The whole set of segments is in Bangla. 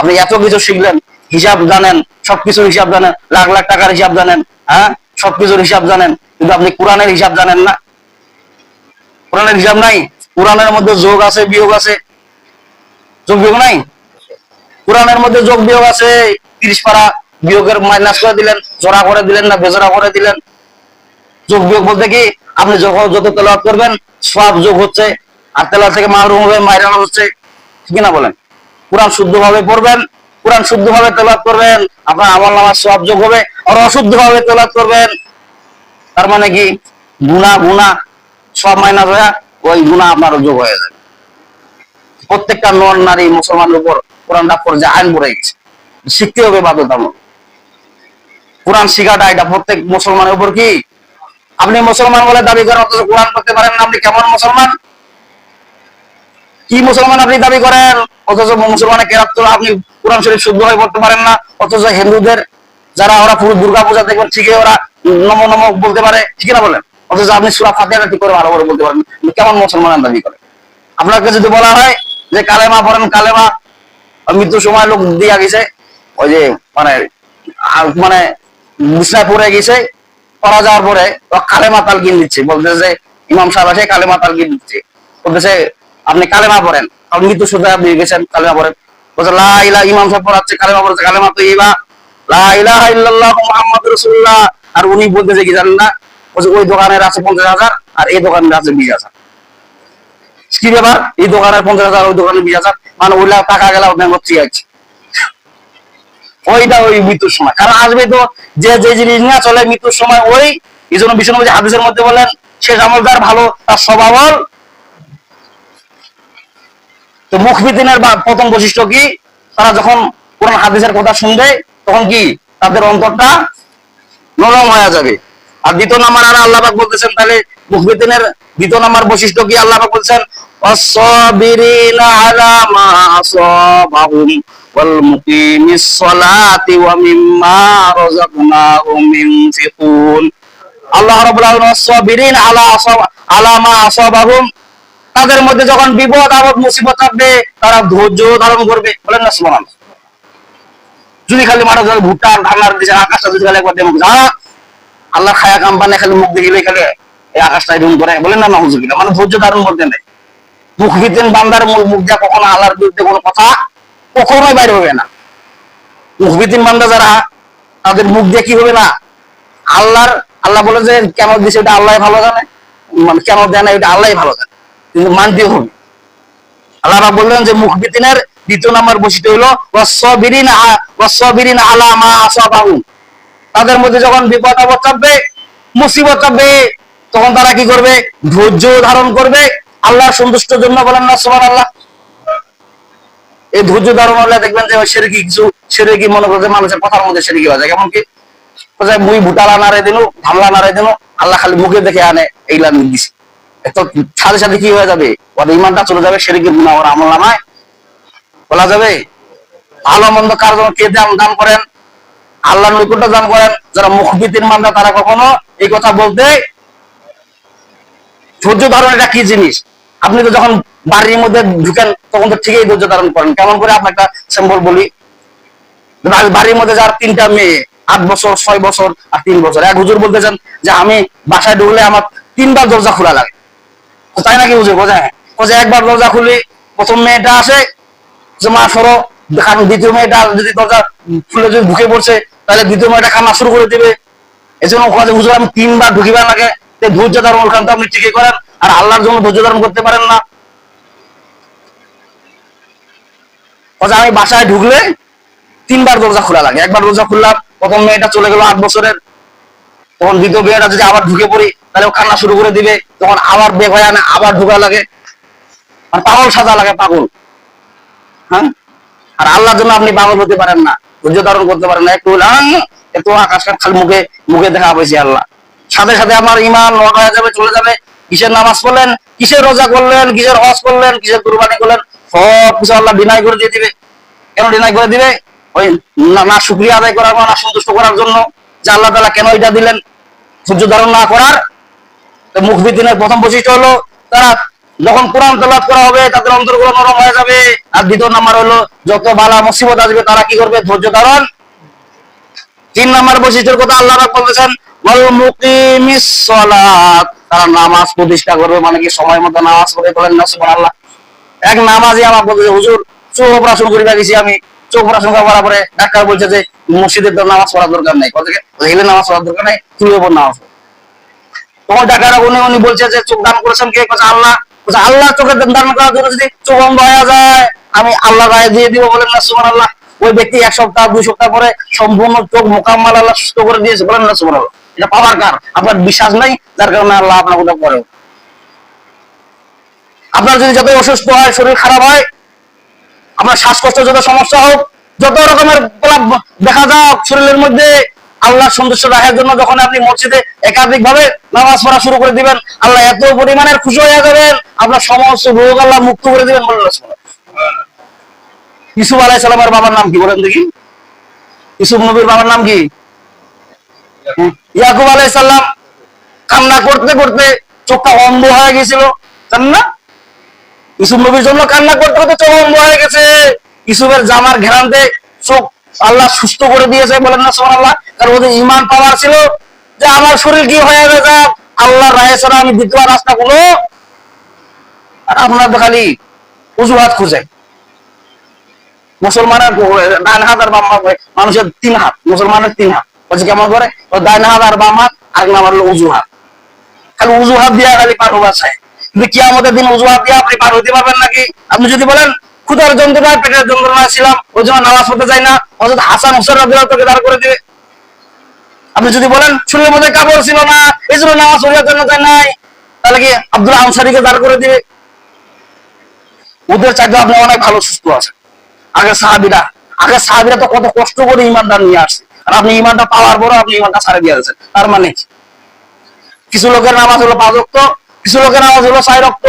আপনি এত কিছু শিখলেন, হিসাব জানেন, সবকিছুর হিসাব জানেন, লাখ লাখ টাকার হিসাব জানেন, হ্যাঁ, সবকিছুর হিসাব জানেন, কিন্তু আপনি কোরআনের হিসাব জানেন না। কোরআনের হিসাব নাই। কোরআনের মধ্যে যোগ আছে, বিয়োগ আছে। যোগ বিয়োগ নাই? কোরআনের মধ্যে যোগ বিয়োগ আছে। 30 পারা বিয়োগের মাইনাস করে দিলেন, জোড়া করে দিলেন না বেজোড়া করে দিলেন। যোগ বিয়োগ বলতে কি, আপনি যখন যত তেলাওয়াত করবেন সব যোগ হচ্ছে, আর তেলাওয়াত থেকে মাহরুম হবে, মাইরানো হচ্ছে। ঠিক না বলেন? কোরআন শুদ্ধভাবে পড়বেন, কোরআন শুদ্ধভাবে তেলাওয়াত করবেন, আপনার আমলনামার সব যোগ হবে। আর অশুদ্ধভাবে তেলাওয়াত করবেন, তার মানে কি, গুনাহ গুনাহ সব মাইনাস হয়ে ওই গুনাহ আপনার যোগ হয়ে যাবে। প্রত্যেকটা নর নারী মুসলমানের উপর কোরআনটা পড়ে আইন পড়ে গেছে, শিখতে হবে বাধ্যতামূলক। কোরআন শিখাটা এটা প্রত্যেক মুসলমানের উপর কি। আপনি মুসলমান বলে দাবি করেন অথচ কোরআন পড়তে পারেন না, আপনি কেমন মুসলমান? কি মুসলমান আপনি দাবি করেন? অথচ মুসলমানের কেরাত তো আপনি কোরআন শরীফ শুদ্ধভাবে পড়তে পারেন না। অথচ হিন্দুদের যারা ওরা পুরো দুর্গা পূজা দেখবেন ঠিকই ওরা নমো নমো বলতে পারে, ঠিক না বলেন? অথচ আপনি সূরা ফাতিহা ঠিক করে ভালো করে বলতে পারেন, কেমন মুসলমান দাবি করেন? আপনাকে যদি বলা হয় যে কালেমা পড়েন, কালেমা, মৃত্যুর সময় লোক দিয়া গেছে, ওই যে মানে মানে বিছনায় পড়ে গেছে, পড়া যাওয়ার পরে কালেমা তালকিন দিচ্ছে, বলতেছে ইমাম সাহেব আসে কালেমা তালকিন দিচ্ছে, বলতেছে আপনি কালেমা পড়েন, আপনি মৃত্যু সোজা আপনি গেছেন, কালেমা পড়েন। বলছে লা ইলাহা, ইমাম সাহেব পড়াচ্ছে কালেমা পড়ছে, কালেমা তো ইবা লা ইলাহা ইল্লাল্লাহু মুহাম্মাদুর রাসূলুল্লাহ। আর উনি বলতেছে কি জানেন না, বলছে ওই দোকানের আছে 50,000 আর এই দোকানের আছে 20,000। কি ব্যাপার? এই দোকানের 50,000, ওই দোকানের 20,000, মানে ওইলা টাকা গেল ব্যাংক আছে। ওইটা ওই মৃত্যুর সময়, কারণ আসবে তো যে যে জিনিস না চলে মৃত্যুর সময় ওই। এই জন্য বিষ্ণু হাদিসের মধ্যে বলেন শেষ আমলদার ভালো তার স্বভাবল। তো মুখবিদিনের প্রথম বৈশিষ্ট্য কি, তারা যখন কোরআন হাদিসের কথা শুনবে তখন কি তাদের অন্তরটা নরম হয়ে যাবে। আর দ্বিতীয় নাম্বার আর আল্লাহ পাক বলতেছেন, তাহলে মুখবিদিনের দ্বিতীয় নাম্বার বৈশিষ্ট্য কি? আল্লাহ পাক বলছেন ওয়াস-সাবিরিনা আলা মা আসাবাহুম ওয়াল মুকিমিস সালাতি ওয়া মিম্মা রাযাকনাহুম ইউনফিকুন। আল্লাহ রাব্বুল আলামিন ওয়াস-সাবিরিনা আলা মা আসাবাহুম, তাদের মধ্যে যখন বিপদ আপদ মুসিবত আসবে তারা ধৈর্য ধারণ করবে। বলেন না সুবহানাল্লাহ। যদি খালি মারা যায় ভুট্টা ধানার দিছে, আকাশটা যদি খালি একবার দেমুক যা আল্লাহ খায়া কাম্পানে খালি মুখ দেখিলে খালি এই আকাশটা এরকম করে, বলেন না নাউজুবিল্লাহ, মানে ধৈর্য ধারণ করতে নেই। মুখবিদিন বান্দার মুখ দিয়ে কখনো আল্লাহর বিরুদ্ধে কোনো কথা কখনোই বাইরে হবে না। মুখবিদিন বান্দা যারা, তাদের মুখ দিয়ে কি হবে না, আল্লাহ বলে যে কেন দিছে এটা আল্লাহ ভালো জানে, মানে কেন দেয় না এটা আল্লাহ ভালো জানে, কিন্তু মানতে হবে। আল্লাহ বললেন যে মুখবিদিনের দ্বিতীয় নাম্বার বৈশিষ্ট্য হলো ওয়াস-সাবিরিনা আলা মা আসাবাহুম, তাদের মধ্যে যখন বিপদ আপদ চাপবে, মুসিবত চাপবে, তখন তারা কি করবে? ধৈর্য ধারণ করবে আল্লাহর সন্তুষ্টের জন্য। বলেন না সুবহানাল্লাহ। এই ধৈর্য ধারণ হলে দেখবেন যে শিরকি কিছু শিরকি মনে করছে মানুষের কথার মধ্যে শিরকি হয়ে যায়। কেমন কি, মুই ভুটালা নারে দিনু, ধামলা নারে দিনু, আল্লাহ খালি মুখে দেখে আনে এইগুলা দিছে, তো সাথে সাথে কি হয়ে যাবে? ওদের ইমানটা চলে যাবে, শিরকি গুনাহ ওর আমলনামায় বলা যাবে। ভালো মন্দ কার জন্য কে দান করেন? আল্লাহর নৈকট্য দান করেন। যারা মুখবিদিন বান্দা তারা কখনো এই কথা বলতে, ধৈর্য ধারণ এটা কি জিনিস? আপনি তো যখন বাড়ির মধ্যে ঢুকেন তখন তো ঠিকই ধৈর্য ধারণ করেন। কেমন করে? আপনার একটা সিম্বল বলি। বাড়ির মধ্যে যার 3টা মেয়ে, 8 বছর, 6 বছর আর 3 বছর, এক হুজুর বলতেছেন যে আমি বাসায় ঢুকলে আমার 3বার দরজা খোলা লাগে। তাই নাকি হুজুর? বোঝায় একবার দরজা খুলি, প্রথম মেয়েটা আসে যে মা সরো, কারণ দ্বিতীয় মেয়েটা যদি দরজা খুলে যদি ঢুকে পড়ছে তাহলে দ্বিতীয় মেয়েটা কান্না শুরু করে দিবে। এই জন্য হুজুর আমি 3বার ঢুকিবার লাগে। ধৈর্য ধারণ ওখান তো আপনি ঠিকই করেন, আর আল্লাহর জন্য ধৈর্য ধারণ করতে পারেন না। আমি বাসায় ঢুকলে 3বার দরজা খোলা লাগে। একবার দরজা খুললাম, প্রথম মেয়েটা চলে গেল 8 বছরের, তখন দ্বিতীয় মেয়েটা যদি আবার ঢুকে পড়ি তাহলে ও কান্না শুরু করে দিবে, তখন আবার বের হয়ে আনে, আবার ঢুকা লাগে, আর পাগল সাজা লাগে, পাগল। হ্যাঁ, আর আল্লাহর জন্য আপনি পাগল হতে পারেন না, ধৈর্য ধারণ করতে পারেন না। একটু আকাশ খালি মুখে মুখে দেখা পেয়েছি আল্লাহ, সাথে সাথে আমার ইমান নষ্ট হয়ে যাবে, চলে যাবে। কিসের নামাজ পড়লেন, কিসের রোজা করলেন, কিসের হজ করলেন, কিসের কুরবানি করলেন, সব কিছু আল্লাহ ডিনাই করে দিয়ে দিবে। কেন ডিনাই করে দিবে? ওই না শুকরিয়া আদায় করার, না সন্তুষ্ট করার জন্য, যে আল্লাহ তাআলা কেন এটা দিলেন, ধৈর্য ধারণ না করার। মুখবিদিনের প্রথম বৈশিষ্ট্য হলো তারা যখন কোরআন তেলাওয়াত করা হবে তাদের অন্তরগুলো নরম হয়ে যাবে। আর দ্বিতীয় নাম্বার হলো যত বালা মুসিবত আসবে তারা কি করবে? ধৈর্য ধারণ। 3 নাম্বার বৈশিষ্ট্যের কথা আল্লাহ পাক বলেছেন, ওয়াল মুকিমিস সালাত, তারা নামাজ প্রতিষ্ঠা করবে, মানে কি সময় মতো নামাজ পড়ে। বলেন না সুবহানাল্লাহ। এক নামাজি আমার বলছে, হুজুর চোখ অপারেশন করে গেছি আমি, চোখ অপারেশন করার পরে ডাক্তার বলছে যে মসজিদের তো নামাজ পড়ার দরকার নেই। কথা এলে নামাজ পড়ার দরকার নেই, তুই ওপর নামাজ পড়। তখন ডাক্তার উনি বলছে যে চোখ দান করেছেন কে? কথা আল্লাহ। আল্লাহ চোখের দান করার জন্য যদি চোখ বন্ধ হয়ে যায় আমি আল্লাহ রায় দিয়ে দিব। বলেন না সুবহানাল্লাহ। ওই ব্যক্তি 1 সপ্তাহ 2 সপ্তাহ পরে সম্পূর্ণ চোখ মোকাম্মাল আল্লাহ সুস্থ করে দিয়েছে। বলেন না সুবহানাল্লাহ। এটা পাওয়ার কার? আপনার বিশ্বাস নাই, যার কারণে আল্লাহ আপনার কথা পড়ে। আপনার যদি যত অসুস্থ হয়, শরীর খারাপ হয়, আপনার শ্বাসকষ্ট যত সমস্যা হোক, যত রকমের প্রলাপ দেখা যাক শরীরের মধ্যে, আল্লাহ সন্তুষ্ট রাখার জন্য যখন আপনি মসজিদে একাধিক ভাবে নামাজ পড়া শুরু করে দিবেন, আল্লাহ এত পরিমাণের খুশি হয়ে যাবেন, আপনার সমস্ত রোগ আল্লাহ মুক্ত করে দিবেন। বলেন ইউসুফ আলাইহিস সালামের বাবার নাম কি বলেন দেখি? ইউসুফ নবীর বাবার নাম কি? ইয়াকুব আলাইহিস সালাম। কান্না করতে করতে চোখটা অন্ধ হয়ে গেছিল, জানেন না? ইউসুফ নবীর জন্য কান্না করতে করতে চোখ অন্ধ হয়ে গেছে। ইউসুফের জামার ঘেরানতে চোখ আল্লাহ সুস্থ করে দিয়েছে। বলেন না সুবহানাল্লাহ। কারণ ওদের ঈমান পাওয়ার ছিল যে আমার শরীর কি হয়ে গেছে, আল্লাহর রাহে ছাড়া আমি দ্বিতীয় রাস্তা কোনো। আর আপনার তো খালি অজুহাত খুঁজে। মুসলমানের ডান হাত আর বাম হাত, মানুষের 3 হাত, মুসলমানের 3 হাত। বলছে কেমন করে? ও ডান হাত আর বাম হাত, আর নাম্বার হলো অজুহাত। খালি অজুহাত দিয়া খালি পার হওয়া চায়। কিন্তু কিয়ামতের দিন অজুহাত দিয়ে আপনি পার হইতে পারবেন নাকি? আপনি যদি বলেন ক্ষুধার যন্ত্রণা, পেটের যন্ত্রণা ছিলাম, ওই জন্য নামাজ পড়তে যাই না, হযরত হাসান হুসাইন রাদিয়াল্লাহু তাআলা দাঁড় করে দিবে। আপনি যদি বলেন শরীরের মধ্যে কাপড় ছিল না, এই জন্য নামাজ পড়ার জন্য যায় নাই, তাহলে কি আব্দুল আনসারীকে দাঁড় করে দিবে। ওদের চাইতে আপনি অনেক ভালো সুস্থ আছেন। আগে সাহাবীরা তো কত কষ্ট করে ঈমানটা নিয়ে আসছে, আর আপনি ঈমানটা পাওয়ার পরও আপনি ঈমানটা ছাড়ে দিয়ে দিয়েছেন। তার মানে কিছু লোকের নামাজ হলো 5 ওয়াক্ত, কিছু লোকের নামাজ হলো 4 ওয়াক্ত।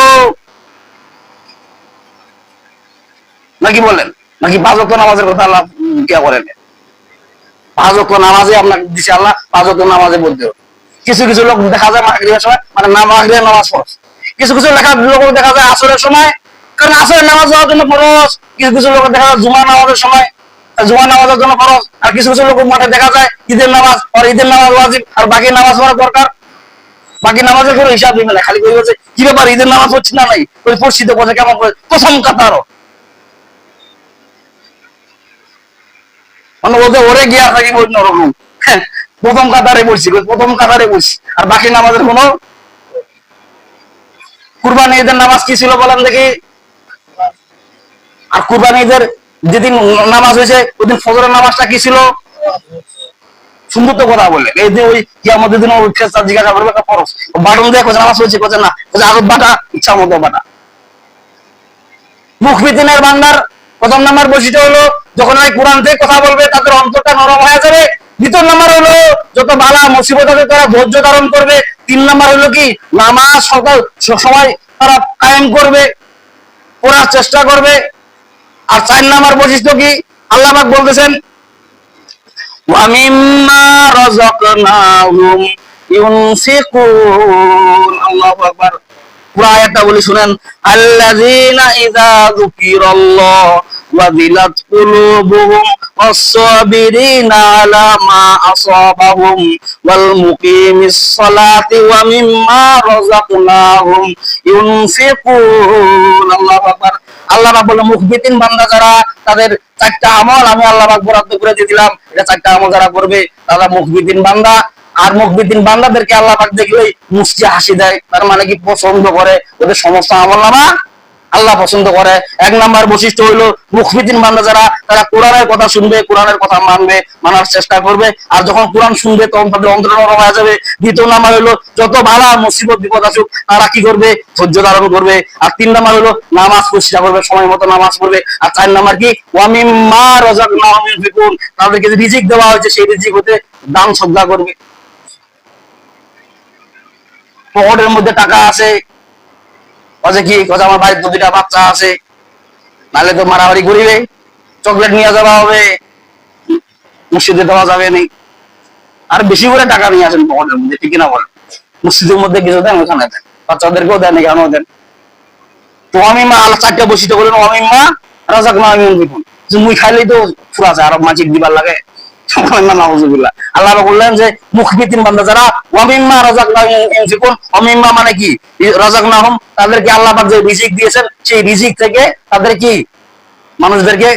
নাকি বলেন? নাকি 5 ওয়াক্ত নামাজের কথা আল্লাহ কে করেন? 5 ওয়াক্ত নামাজে আপনাকে দিছে আল্লাহ, 5 ওয়াক্ত নামাজে বলতে হবে। কিছু কিছু লোক দেখা যায় মাগরিবের সময়, মানে মাগরিবের নামাজ পড়ছে। কিছু কিছু লোক দেখা যায় আসরের সময়, কারণ আসরের নামাজ হওয়ার জন্য ফরজ। কিছু কিছু লোক দেখা যায় জুমা নামাজের সময়, জুমা নামাজের জন্য ফরজ। আর কিছু কিছু লোক মাঠে দেখা যায় ঈদের নামাজ, আর ঈদের নামাজ ওয়াজিব, আর বাকি নামাজ পড়া দরকার। বাকি নামাজের কোনো হিসাব নেই, খালি কই বলছে কি ব্যাপার ঈদের নামাজ হচ্ছে না নাই, ওই পরিস্থিতি কথা কেমন করে প্রথম কাতারও মানে ওরে গিয়া থাকি অন্যরকম। প্রথম কাতারে বলছি, প্রথম কাতারে বলছি, আর বাকি নামাজের কোনো। কুরবানি ঈদের নামাজ কি ছিল বলেন দেখি? আর কুরবানি ঈদের যেদিন নামাজ হয়েছে ওইদিন ফজরের নামাজটা কি ছিল? সুন্দর তো কথা বললেন। এই যে ওই কিয়ামতের দিন ওই ফেরেশতা জিজ্ঞাসা করবে একটা ফরজ, বাটন দিয়ে কোথায় নামাজ হয়েছে, কোথায় না, কোথায় আরব বাটা, ইচ্ছা মতো বাটা। মুখবিদিনের বান্দার প্রথম নাম্বার বৈশিষ্ট্য হলো যখন ওই কোরআন থেকে কথা বলবে তাদের অন্তরটা নরম হয়ে যাবে। দ্বিতীয় নাম্বার হলো যত বালা মুসিবত আছে তারা ধৈর্য ধারণ করবে। 3 নাম্বার হলো কি নামাজ সকল সময় তারা কায়েম করবে, পড়ার চেষ্টা করবে। আর 4 নাম্বার বৈশিষ্ট্য কি আল্লাহ পাক বলতেছেন, ওয়া মিম্মা রাযাকনাহুম ইউনফিকুন। আল্লাহু আকবার। পুরো আয়াতটা বলি শুনেন, আল্লাযীনা ইযা যুকিরাল্লাহ ওয়াজিলাত কুলুবুহুম ওয়াস-সাবিরিনা আলা মা আসাবাহুম ওয়াল মুকিমিস সালাতি ওয়া মিম্মা রাযাকনাহুম ইউনফিকুন। আল্লাহু আকবার। আল্লাহ পাক বলে মুখবিতিন বান্দা যারা, তাদের 4টা আমল আমি আল্লাহ পাক বরাদ্দ করে দিয়ে দিলাম। এটা 4টা আমল যারা করবে তারা মুখবিতিন বান্দা। আর মুখবিতিন বান্দাদেরকে আল্লাহ পাক দেখলেই মুস্কি হাসি দেয়, তার মানে কি পছন্দ করে, ওদের সমস্ত আমলনামা আল্লাহ পছন্দ করে। 1 নাম্বার বৈশিষ্ট্য হলো মুখবিতিন বান্দা যারা, তারা কোরআনের কথা শুনবে, কোরআনের কথা মানবে, মানার চেষ্টা করবে। আর যখন কোরআন শুনবে তখন তাদের অন্তর নরম হয়ে যাবে। 2 নাম্বার হলো যত বালা মুসিবত বিপদ আসুক তারা কি করবে? ধৈর্য ধারণ করবে। আর 3 নাম্বার হলো নামাজ প্রতিষ্ঠা করবে, সময় মতো নামাজ পড়বে। আর 4 নাম্বার কি ওয়া মিম্মা রাযাকনাহুম ইউনফিকুন, তাদেরকে যে রিজিক দেওয়া হয়েছে সেই রিজিক হতে দান সদকা করবে। পকেটের মধ্যে টাকা আছে, কি কথা আমার বাড়ির 2টা বাচ্চা আছে, নাহলে তো মারামারি করিবে, চকলেট নিয়ে যাওয়া হবে, মসজিদে দেওয়া যাবে না। আর বেশি করে টাকা নিয়ে আসেন পকেটের মধ্যে, ঠিক না বলেন? মসজিদের মধ্যে কিছু দেন, ওখানে দেন, বাচ্চাদেরকেও দেন, এখানেও দেন। তো অমিমা আল্লাহ চারটা বৈশিষ্ট্য বলেন, অমিমা রাজাক না আমি জীবন, যে মুই খাইলেই তো ফুরা যায় আর মাঝিক দিবার লাগে। আল্লাহ বললেন যে মুখবিতিন বান্দা যারা, অমিম্মা রাজাক না জীবন, অমিম্মা মানে কি রাজাক না হম, তাদেরকে আল্লাহ পাক যে রিজিক দিয়েছেন সেই রিজিক থেকে তাদের কি মানুষদেরকে।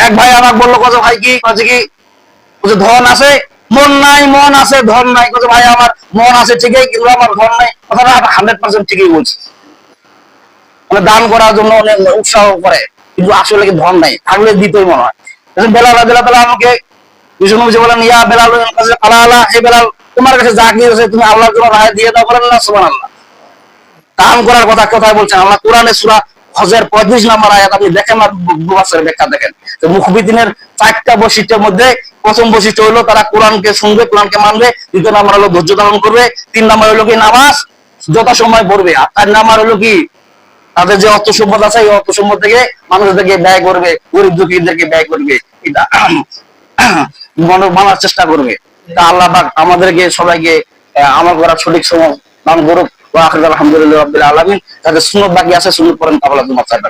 এক ভাই আমাকে বললো, কত ভাই কি কাজে কি ধন আছে মন নাই, মন আছে ধন নাই, কত ভাই আমার মন আছে ঠিকই কিন্তু আমার ধন নাই, কথাটা 100% ঠিকই বলছি। মানে দান করার জন্য অনেক উৎসাহ করে, কিন্তু আসলে কি ধন নাই, থাকলে দিতই মনে হয়। বেলাল রাদিয়াল্লাহু তাআলা আমাকে বিষ্ণু নবী বলেন, ইয়া বেলাল আলা আলা, হে বেলাল তোমার কাছে যা কি আছে তুমি আল্লাহর জন্য রায় দিয়ে দাও, বলেন না সুবহানাল্লাহ। দান করার কথা কোথায় বলছেন আল্লাহ কোরআনে সূরা হজের 35 নম্বর আয়াত, আপনি দেখেন আর মুফাসসিরের ব্যাখ্যা দেখেন। তো মুখবিতিনের 4টা বৈশিষ্ট্যের মধ্যে প্রথম বৈশিষ্ট্য হলো তারা কোরআনকে শুনবে, কোরআনকে মানবে। দ্বিতীয় নাম্বার হলো ধৈর্য ধারণ করবে। 3 নাম্বার হলো কি নামাজ যথাসময় পড়বে। আর 4 নাম্বার হলো কি তাদের যে অর্থ সম্পদ আছে এই অর্থ সম্পদ থেকে মানুষদেরকে ব্যয় করবে, গরিব দুঃখীদেরকে ব্যয় করবে, এটা মানার চেষ্টা করবে। তা আল্লাহ পাক আমাদেরকে সবাইকে আমল করার সঠিক সময় দান করুক। আলহামদুলিল্লাহ রাব্বিল আলামিন। যাদের সুন্নাত বাকি আছে সুন্নাত পড়েন, তাহলে তোমার চাই।